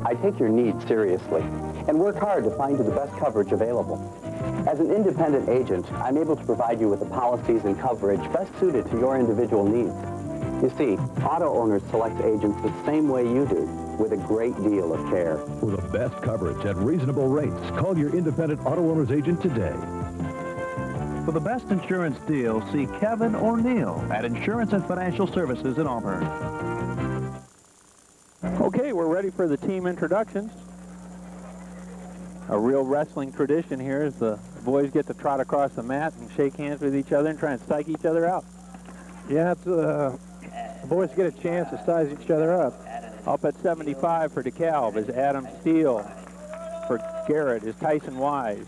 I take your needs seriously and work hard to find you the best coverage available. As an independent agent, I'm able to provide you with the policies and coverage best suited to your individual needs. You see, auto owners select agents the same way you do, with a great deal of care. For the best coverage at reasonable rates, call your independent auto owner's agent today. For the best insurance deal, see Kevin or Neil at Insurance and Financial Services in Auburn. Okay, we're ready for the team introductions. A real wrestling tradition here is the boys get to trot across the mat and shake hands with each other and try and psych each other out. Yeah, the boys get a chance to size each other up. Up at 75 for DeKalb is Adam Steele. For Garrett is Tyson Wise.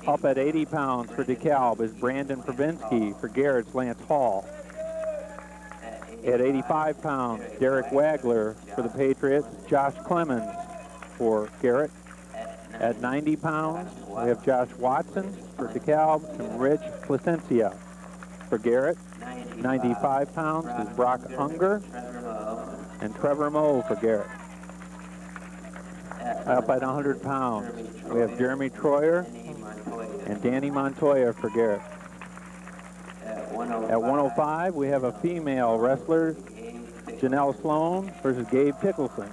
Up at 80 pounds for DeKalb is Brandon Pribinski. For Garrett's Lance Hall. At 85 pounds, Derek Wagler. For the Patriots, Josh Clemens. For Garrett. At 90 pounds, we have Josh Watson. For DeKalb, and Rich Placencia. For Garrett, 95 pounds is Brock Unger. And Trevor Moe for Garrett. Up at 100 pounds, we have Jeremy Troyer and Danny Montoya for Garrett. At 105, we have a female wrestler, Janelle Sloan versus Gabe Pickleson.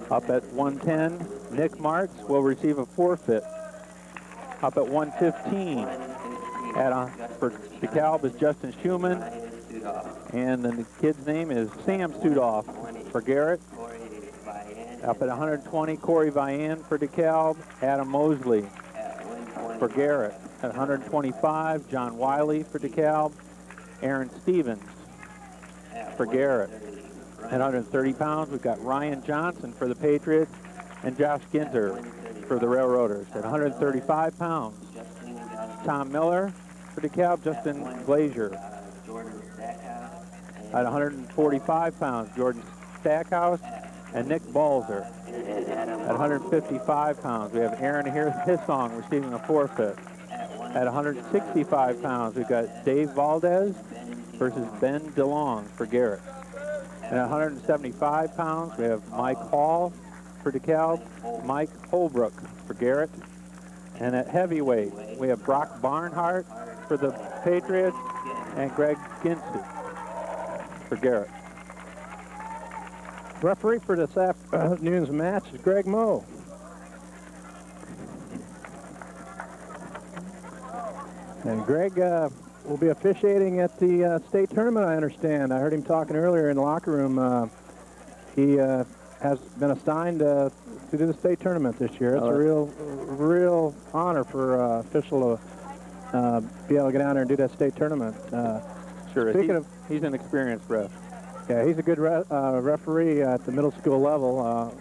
Up at 110, Nick Martz will receive a forfeit. Up at 115, for DeKalb is Justin Schumann, and the kid's name is Sam Sudoff for Garrett. Up at 120, Corey Vian for DeKalb, Adam Mosley for Garrett. At 125, John Wiley for DeKalb, Aaron Stevens for Garrett. At 130 pounds, we've got Ryan Johnson for the Patriots and Josh Ginter for the Railroaders. At 135 pounds, Tom Miller for DeKalb, Justin Glazier. At 145 pounds, Jordan Stackhouse and Nick Balzer. At 155 pounds, we have Aaron Hissong receiving a forfeit. At 165 pounds, we've got Dave Valdez versus Ben DeLong for Garrett. And at 175 pounds, we have Mike Hall for DeKalb, Mike Holbrook for Garrett. And at heavyweight, we have Brock Barnhart for the Patriots and Greg Ginsu for Garrett. Referee for this afternoon's match is Greg Moe. And Greg will be officiating at the state tournament, I understand. I heard him talking earlier in the locker room. He has been assigned to do the state tournament this year. It's a real honor for an official to be able to get down there and do that state tournament. Sure, he's an experienced ref. Yeah, he's a good referee at the middle school level. All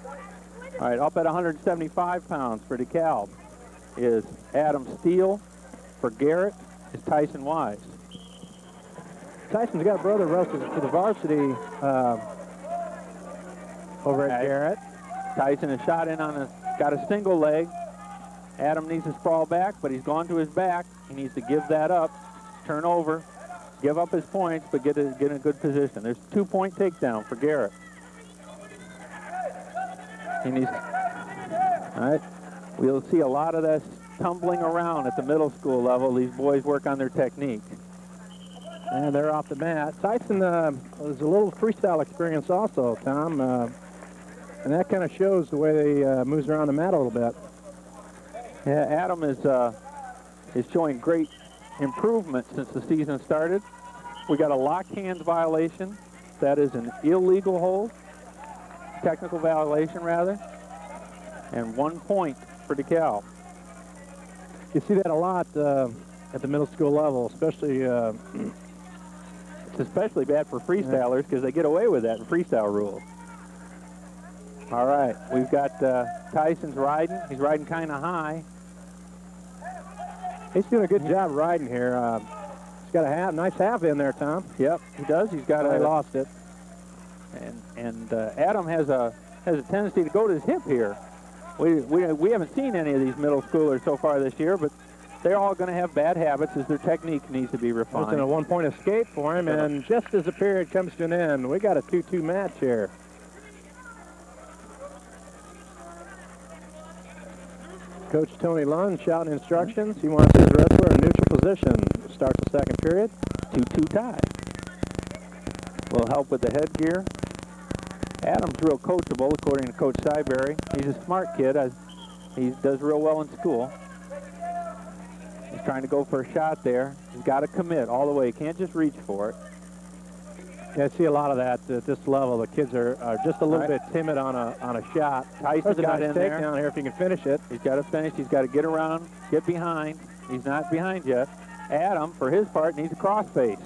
right, up at 175 pounds for DeKalb is Adam Steele. For Garrett is Tyson Wise. Tyson's got a brother wrestles for the varsity over at Garrett. Tyson is shot in on got a single leg. Adam needs to sprawl back, but he's gone to his back. He needs to give that up, turn over, give up his points, but get in a good position. There's a 2-point takedown for Garrett. He needs, all right, we'll see a lot of this tumbling around at the middle school level. These boys work on their technique. And they're off the mat. Tyson has a little freestyle experience also, Tom, and that kind of shows the way he moves around the mat a little bit. Yeah, Adam is showing great improvement since the season started. We got a Lockhand violation. That is an illegal hold, technical violation rather, and 1 point for DeKalb. You see that a lot at the middle school level, especially. It's especially bad for freestylers because they get away with that in freestyle rules. All right, we've got Tyson's riding. He's riding kind of high. He's doing a good job riding here. He's got a nice half in there, Tom. Yep, he does. He's got I lost it. And Adam has a tendency to go to his hip here. We haven't seen any of these middle schoolers so far this year, but they're all going to have bad habits as their technique needs to be refined. It's a 1-point escape for him, and just as the period comes to an end, we got a 2-2 match here. Coach Tony Lund shouting instructions. He wants his wrestler in neutral position. Starts the second period. 2-2 tie. Will help with the headgear. Adam's real coachable, according to Coach Syberry. He's a smart kid. He does real well in school. He's trying to go for a shot there. He's got to commit all the way. He can't just reach for it. Yeah, I see a lot of that at this level. The kids are just a little bit timid on a shot. Tyson's got nice in there. takedown here if he can finish it. He's got to finish. He's got to get around, get behind. He's not behind yet. Adam, for his part, needs a crossface.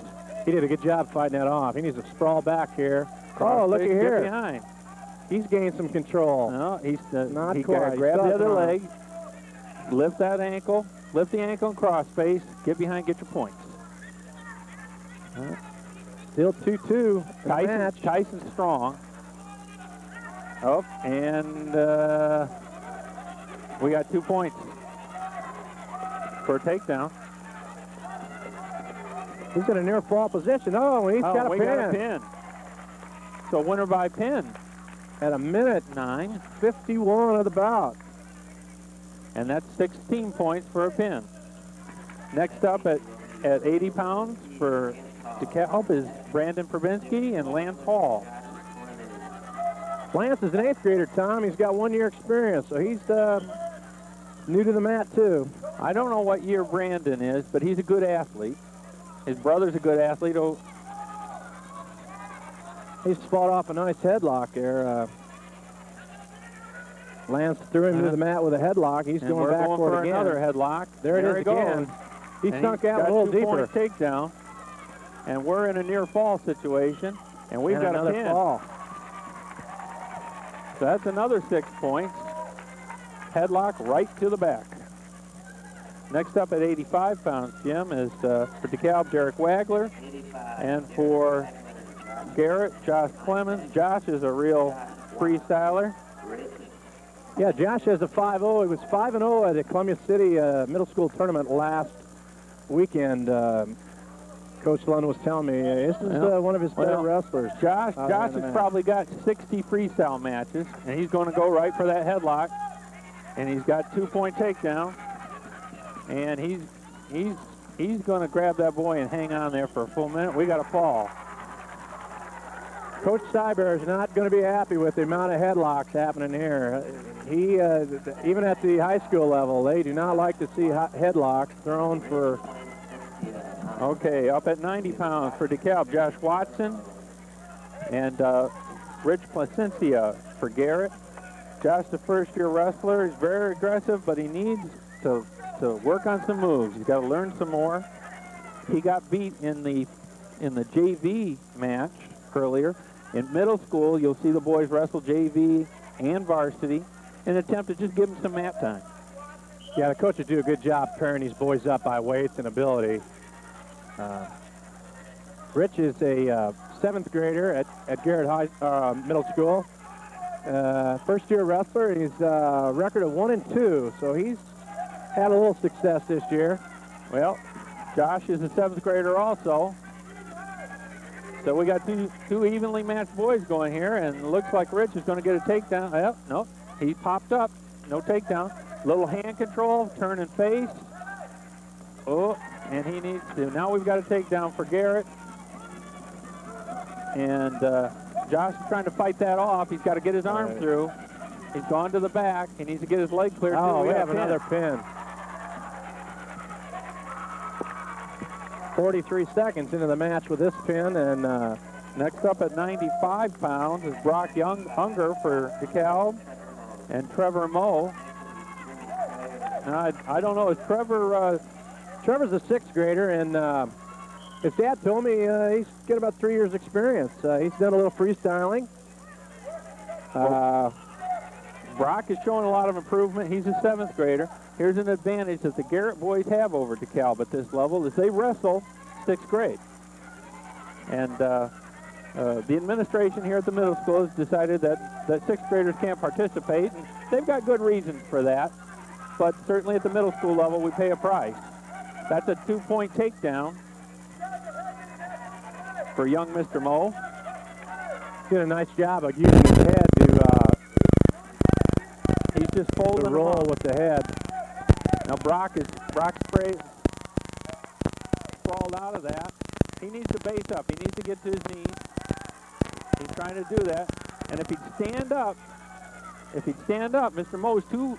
He did a good job fighting that off. He needs to sprawl back here. Cross looky face, here. Get behind. He's gained some control. No, he's Not he quite. got to grab the other Stuck on. leg, lift that ankle, lift the ankle and crossface, get behind, get your points. Still 2-2 match. Tyson's strong. Oh, and we got 2 points for a takedown. He's in a near fall position. Oh, he's got a we pin. got a pin. So winner by pin. At a minute 9:51 of the bout. And that's 16 points for a pin. Next up at 80 pounds for DeKalb is Brandon Pribinski and Lance Hall. Lance is an 8th grader, Tom. He's got 1 year experience, so he's new to the mat, too. I don't know what year Brandon is, but he's a good athlete. His brother's a good athlete. Oh, he's fought off a nice headlock there. Lance threw him to the mat with a headlock. He's going back for it again. Another headlock. There it is again. He sunk out a little deeper. Takedown. And we're in a near fall situation, and we've got another a pin. fall. So that's another 6 points. Headlock right to the back. Next up at 85 pounds, Jim, is for DeKalb, Derek Wagler. And for Garrett, Josh Clemens. Josh is a real freestyler. Yeah, Josh has a 5-0. He was 5-0 at the Columbia City middle school tournament last weekend. Coach Lund was telling me this is one of his better wrestlers. Josh has probably got 60 freestyle matches, and he's going to go right for that headlock. And he's got 2-point takedown. And he's going to grab that boy and hang on there for a full minute. We got a fall. Coach Cyber is not going to be happy with the amount of headlocks happening here. He, even at the high school level, they do not like to see headlocks thrown for. Okay, up at 90 pounds for DeKalb, Josh Watson and Rich Placencia for Garrett. Josh, the first-year wrestler, is very aggressive, but he needs to work on some moves. He's got to learn some more. He got beat in the JV match earlier. In middle school, you'll see the boys wrestle JV and varsity in an attempt to just give them some mat time. Yeah, the coaches do a good job pairing these boys up by weights and ability. Rich is a 7th grader at Garrett Middle School. First-year wrestler. He's a record of 1-2, so he's had a little success this year. Well, Josh is a 7th grader also. So we got two evenly matched boys going here, and it looks like Rich is going to get a takedown. Well, no, he popped up. No takedown. Little hand control, turn and face. Oh, and he needs to. Now we've got a takedown for Garrett. And Josh is trying to fight that off. He's got to get his arm through. He's gone to the back. He needs to get his leg clear. Oh, we have another pin. 43 seconds into the match with this pin, and next up at 95 pounds is Brock Unger for DeKalb and Trevor Moe. Now, I don't know, is Trevor... Trevor's a 6th grader, and his dad told me he's got about 3 years experience. He's done a little freestyling. Brock is showing a lot of improvement. He's a 7th grader. Here's an advantage that the Garrett boys have over DeKalb at this level is they wrestle 6th grade. And the administration here at the middle school has decided that 6th graders can't participate. And they've got good reasons for that. But certainly at the middle school level, we pay a price. That's a 2-point takedown for young Mr. Moe. Did a nice job of using his head to he's just folding roll with the head. Now Brock sprawled out of that. He needs to base up. He needs to get to his knees. He's trying to do that. And if he'd stand up, Mr. Moe's too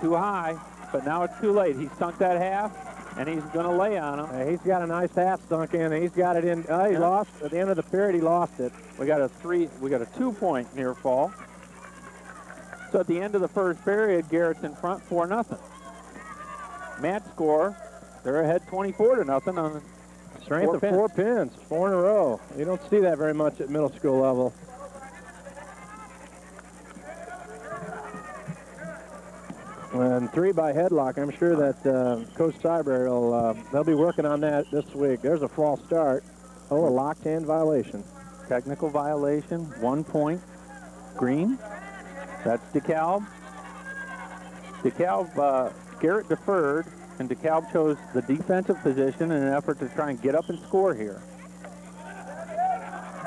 high, but now it's too late. He's sunk that half, and he's going to lay on him. He's got a nice half sunk in. He's got it in. He lost at the end of the period. He lost it. We got a 2-point near fall. So at the end of the first period, Garrett's in front 4-0. Match score, they're ahead 24-0 on the strength of 4 pins, 4 in a row. You don't see that very much at middle school level. And 3 by headlock. I'm sure that Coach Cyber they'll be working on that this week. There's a false start. Oh, a Lockhand violation. Technical violation, 1 point. Green. That's DeKalb. Garrett deferred, and DeKalb chose the defensive position in an effort to try and get up and score here.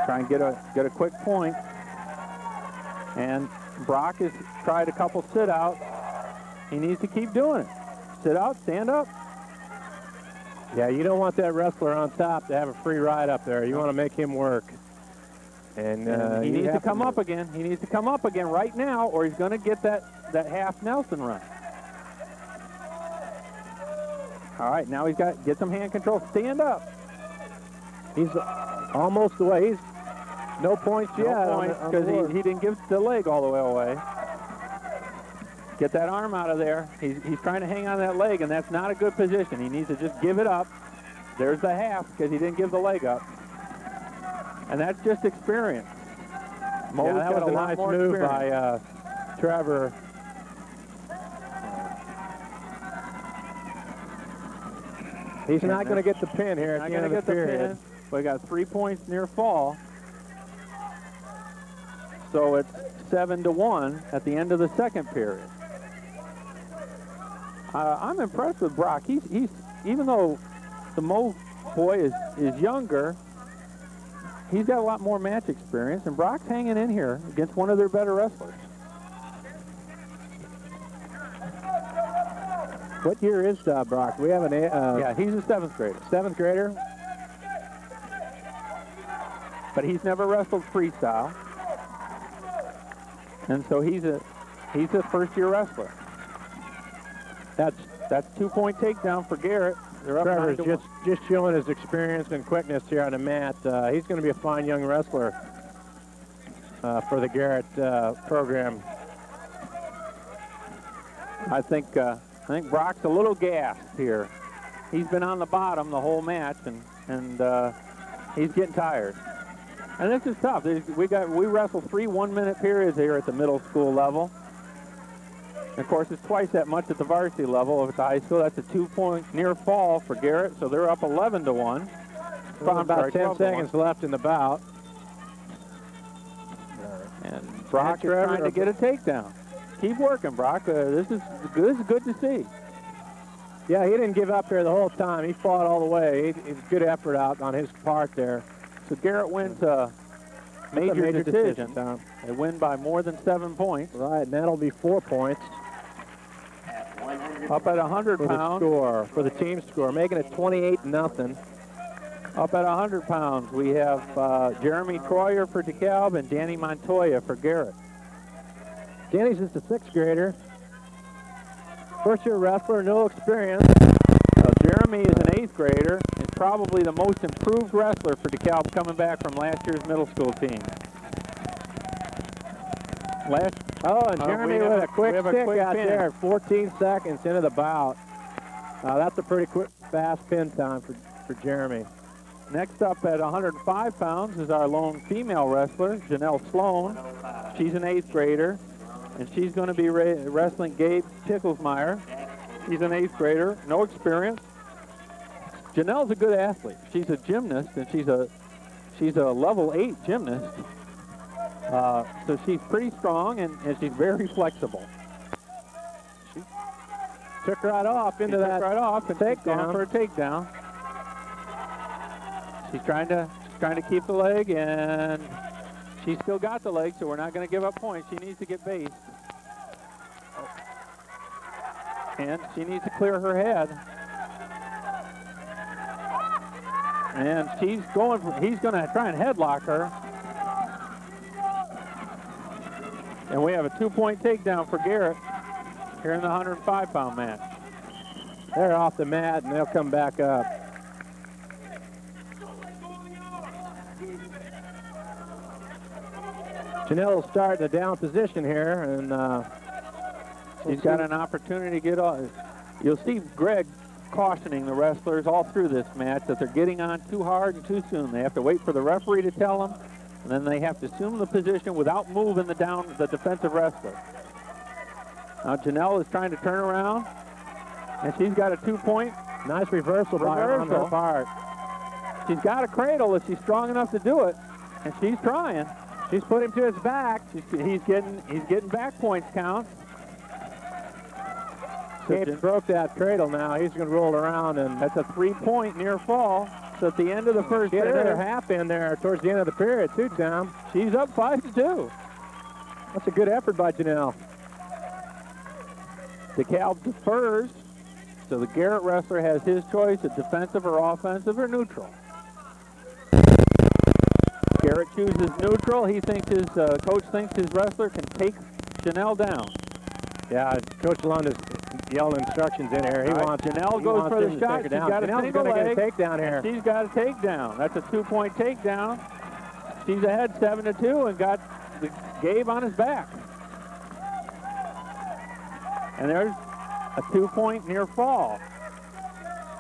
Try and get a quick point. And Brock has tried a couple sit-outs. He needs to keep doing it. Sit out, stand up. Yeah, you don't want that wrestler on top to have a free ride up there. You want to make him work. And he needs to come up again. He needs to come up again right now, or he's going to get that half Nelson run. All right, now he's got get some hand control. Stand up. He's almost away. He's no points yet. No points because he didn't give the leg all the way away. Get that arm out of there. He's trying to hang on that leg, and that's not a good position. He needs to just give it up. There's the half because he didn't give the leg up. And that's just experience. Yeah, that was a nice move by Trevor. He's not going to get the pin here at the end of the period. We got 3 points near fall. So it's 7-1 at the end of the second period. I'm impressed with Brock. He's even though the Mo boy is younger, he's got a lot more match experience, and Brock's hanging in here against one of their better wrestlers. What year is Brock? We have an yeah, he's a 7th grader. 7th grader. But he's never wrestled freestyle. And so he's a first-year wrestler. That's 2-point takedown for Garrett. They're up Trevor's just showing his experience and quickness here on the mat. He's going to be a fine young wrestler for the Garrett program. I think Brock's a little gassed here. He's been on the bottom the whole match, and he's getting tired. And this is tough. We wrestle 3 1-minute periods here at the middle school level. And of course, it's twice that much at the varsity level at the high school. That's a 2-point near fall for Garrett, so they're up 11-1. About 10 seconds left in the bout. And Brock is trying to get a takedown. Keep working, Brock. This is good to see. Yeah, he didn't give up there the whole time. He fought all the way. It's good effort out on his part there. So Garrett wins a major decision. They win by more than 7 points. Right, and that'll be 4 points. Up at 100 pounds. For the team score, making it 28-0. Up at 100 pounds, we have Jeremy Troyer for DeKalb and Danny Montoya for Garrett. Danny's just a 6th grader. First-year wrestler, no experience. Jeremy is an 8th grader and probably the most improved wrestler for DeKalb coming back from last year's middle school team. And Jeremy with a quick stick out there, 14 seconds into the bout. That's a pretty quick, fast pin time for Jeremy. Next up at 105 pounds is our lone female wrestler, Janelle Sloan. She's an 8th grader, and she's going to be wrestling Gabe Picklesmeyer. He's an 8th grader, no experience. Janelle's a good athlete. She's a gymnast, and she's a level 8 gymnast. So she's pretty strong, and she's very flexible. She took right off into that right off and takedown for a takedown. She's trying to keep the leg, and she's still got the leg, so we're not going to give up points. She needs to get based. And she needs to clear her head. And he's going to try and headlock her. And we have a 2-point takedown for Garrett here in the 105-pound match. They're off the mat, and they'll come back up. Janelle will start in a down position here, and she's got an opportunity to get off. You'll see Greg cautioning the wrestlers all through this match that they're getting on too hard and too soon. They have to wait for the referee to tell them, and then they have to assume the position without moving the defensive wrestler. Now Janelle is trying to turn around, and she's got a 2-point. Nice reversal by her on her part. She's got a cradle if she's strong enough to do it, and she's trying. She's put him to his back. He's getting back points counts. Gabe broke that cradle now. He's going to roll around, and that's a 3-point near fall. So at the end of the first period, another half in there towards the end of the period too, Tom. She's up 5-2. That's a good effort by Janelle. DeKalb defers, so the Garrett wrestler has his choice of defensive or offensive or neutral. Garrett chooses neutral. He thinks his coach thinks his wrestler can take Janelle down. Yeah, Coach Sloan is yelling instructions in here. Janelle goes for the shot. She's got a single leg. Get a takedown here. She's got a takedown. That's a 2-point takedown. She's ahead 7-2 and got Gabe on his back. And there's a 2-point near fall.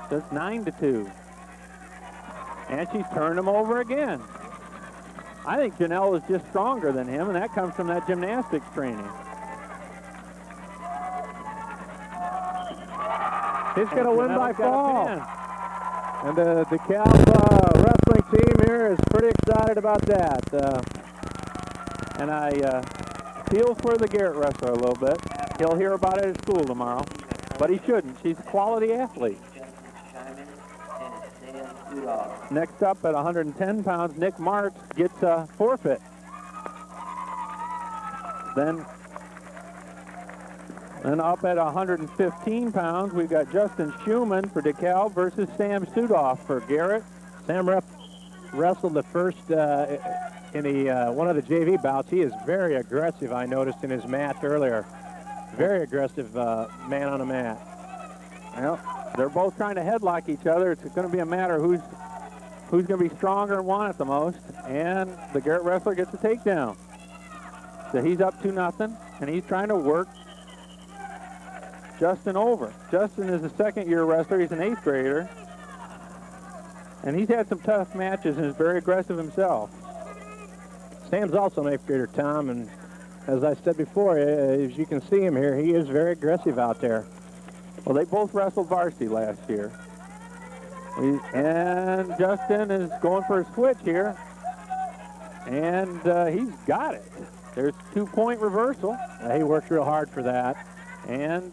So it's 9-2. And she's turned him over again. I think Janelle is just stronger than him, and that comes from that gymnastics training. He's going to win by fall. And the DeKalb wrestling team here is pretty excited about that. And I feel for the Garrett wrestler a little bit. He'll hear about it at school tomorrow, but he shouldn't. She's a quality athlete. Next up at 110 pounds, Nick Marks gets a forfeit. Then up at 115 pounds, we've got Justin Schumann for DeKalb versus Sam Sudoff for Garrett. Sam wrestled the first in one of the JV bouts. He is very aggressive, I noticed in his match earlier. Very aggressive man on a mat. Well, they're both trying to headlock each other. It's going to be a matter who's going to be stronger and want it the most. And the Garrett wrestler gets a takedown. So he's up 2-0, and he's trying to work Justin over. Justin is a second-year wrestler. He's an 8th grader. And he's had some tough matches and is very aggressive himself. Sam's also an 8th grader, Tom, and as I said before, as you can see him here, he is very aggressive out there. Well, they both wrestled varsity last year. And Justin is going for a switch here. And he's got it. There's 2-point reversal. He worked real hard for that. And